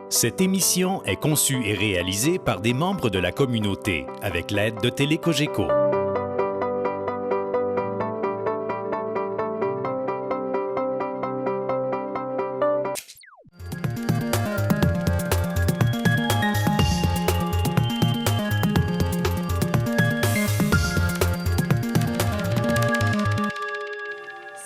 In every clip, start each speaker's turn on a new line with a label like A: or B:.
A: Cette émission est conçue et réalisée par des membres de la communauté avec l'aide de Télé-Cogeco.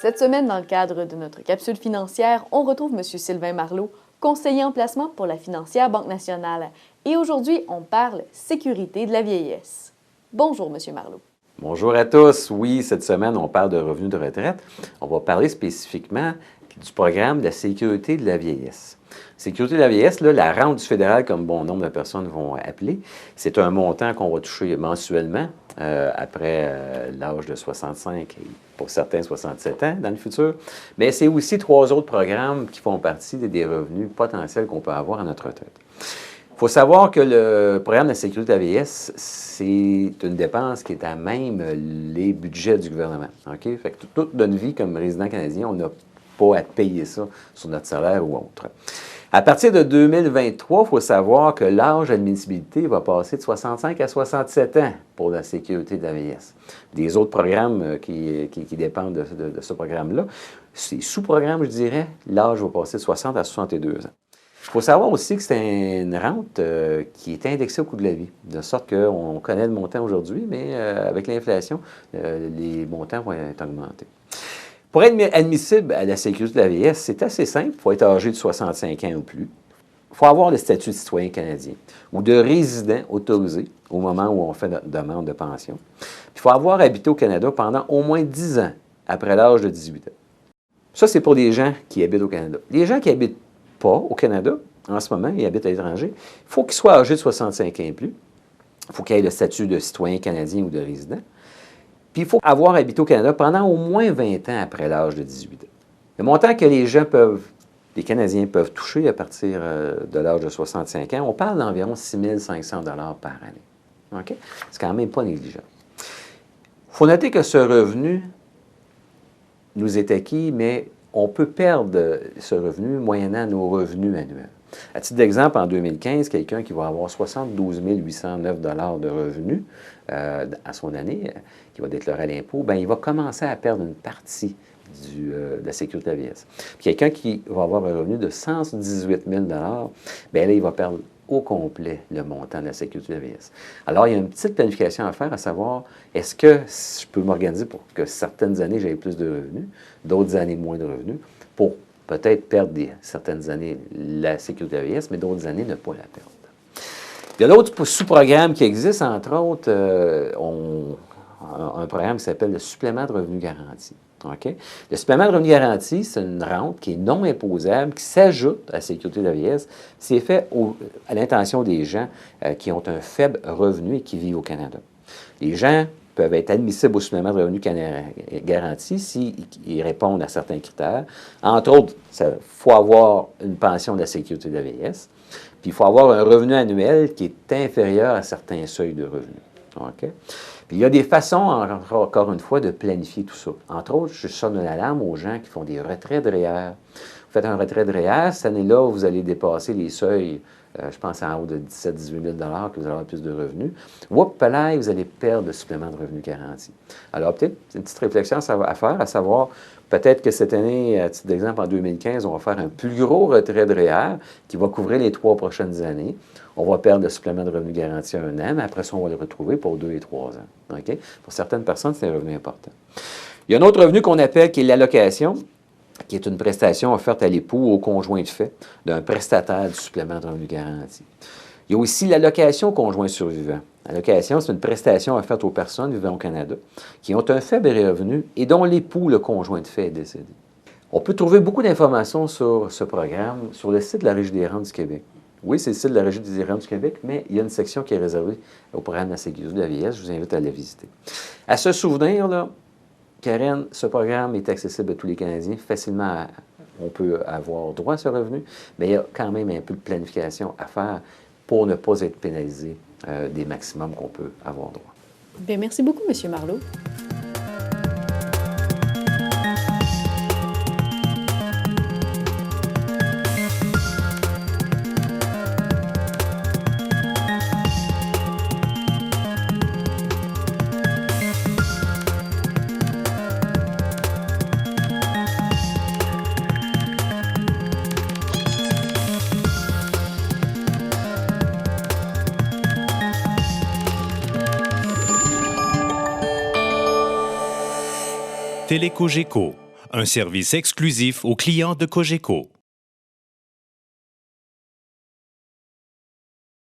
B: Cette semaine, dans le cadre de notre capsule financière, on retrouve M. Sylvain Marleau, conseiller en placement pour la financière Banque nationale. Et aujourd'hui, on parle sécurité de la vieillesse. Bonjour, M. Marleau.
C: Bonjour à tous. Oui, cette semaine, on parle de revenus de retraite. On va parler spécifiquement du programme de la sécurité de la vieillesse. Sécurité de la vieillesse, là, la rente du fédéral, comme bon nombre de personnes vont appeler, c'est un montant qu'on va toucher mensuellement après l'âge de 65 et pour certains 67 ans dans le futur. Mais c'est aussi 3 autres programmes qui font partie des revenus potentiels qu'on peut avoir à notre retraite. Il faut savoir que le programme de la sécurité de la vieillesse, c'est une dépense qui est à même les budgets du gouvernement. OK? Fait que toute notre vie comme résident canadien, on n'a pas à payer ça sur notre salaire ou autre. À partir de 2023, il faut savoir que l'âge d'admissibilité va passer de 65 à 67 ans pour la sécurité de la vieillesse. Des autres programmes qui dépendent de ce programme-là, ces sous-programmes, je dirais, l'âge va passer de 60 à 62 ans. Il faut savoir aussi que c'est une rente qui est indexée au coût de la vie, de sorte qu'on connaît le montant aujourd'hui, mais avec l'inflation, les montants vont être augmentés. Pour être admissible à la sécurité de la vieillesse, c'est assez simple. Il faut être âgé de 65 ans ou plus. Il faut avoir le statut de citoyen canadien ou de résident autorisé au moment où on fait notre demande de pension. Puis, il faut avoir habité au Canada pendant au moins 10 ans après l'âge de 18 ans. Ça, c'est pour les gens qui habitent au Canada. Les gens qui n'habitent pas au Canada, en ce moment, ils habitent à l'étranger, il faut qu'ils soient âgés de 65 ans et plus. Il faut qu'ils aient le statut de citoyen canadien ou de résident. Puis il faut avoir habité au Canada pendant au moins 20 ans après l'âge de 18 ans. Le montant que les Canadiens peuvent toucher à partir de l'âge de 65 ans, on parle d'environ 6 500 $ par année. OK? C'est quand même pas négligeable. Il faut noter que ce revenu nous est acquis, mais on peut perdre ce revenu moyennant nos revenus annuels. À titre d'exemple, en 2015, quelqu'un qui va avoir 72 809 $ de revenus à son année, qui va déclarer à l'impôt, bien, il va commencer à perdre une partie de la sécurité de la vieillesse. Puis quelqu'un qui va avoir un revenu de 118 000 $, bien là, il va perdre au complet le montant de la sécurité de la vieillesse. Alors, il y a une petite planification à faire, à savoir, est-ce que je peux m'organiser pour que certaines années, j'aie plus de revenus, d'autres années, moins de revenus, pour peut-être perdre certaines années la sécurité de la vieillesse, mais d'autres années, ne pas la perdre. Il y a d'autres sous-programmes qui existent, entre autres, un programme qui s'appelle le supplément de revenu garanti. Okay? Le supplément de revenu garanti, c'est une rente qui est non imposable, qui s'ajoute à la sécurité de la vieillesse. C'est fait à l'intention des gens qui ont un faible revenu et qui vivent au Canada. Les gens peuvent être admissibles au supplément de revenu garanti s'ils répondent à certains critères. Entre autres, il faut avoir une pension de la sécurité de la vieillesse, puis il faut avoir un revenu annuel qui est inférieur à certains seuils de revenus. Okay? Puis il y a des façons, encore une fois, de planifier tout ça. Entre autres, je sonne l'alarme aux gens qui font des retraits de REER. Vous faites un retrait de REER, cette année-là, vous allez dépasser les seuils, je pense en haut de 17 000 $, 18 000 $ que vous allez avoir plus de revenus. Whoop, là, vous allez perdre le supplément de revenu garanti. Alors, peut-être une petite réflexion à faire, à savoir, peut-être que cette année, à titre d'exemple, en 2015, on va faire un plus gros retrait de REER qui va couvrir les 3 prochaines années. On va perdre le supplément de revenu garanti à 1 an, mais après ça, on va le retrouver pour 2 et 3 ans. Okay? Pour certaines personnes, c'est un revenu important. Il y a un autre revenu qu'on appelle qui est l'allocation, qui est une prestation offerte à l'époux ou au conjoint de fait d'un prestataire du supplément de revenu garanti. Il y a aussi l'allocation conjoint survivant. L'allocation, c'est une prestation offerte aux personnes vivant au Canada qui ont un faible revenu et dont l'époux, le conjoint de fait, est décédé. On peut trouver beaucoup d'informations sur ce programme sur le site de la Régie des rentes du Québec. Oui, c'est le site de la Régie des rentes du Québec, mais il y a une section qui est réservée au programme de la sécurité de la vieillesse. Je vous invite à la visiter. À se souvenir, là, Karen, ce programme est accessible à tous les Canadiens. Facilement, on peut avoir droit à ce revenu, mais il y a quand même un peu de planification à faire pour ne pas être pénalisé des maximums qu'on peut avoir droit.
B: Bien, merci beaucoup, M. Marleau.
A: Télécogeco, un service exclusif aux clients de Cogeco.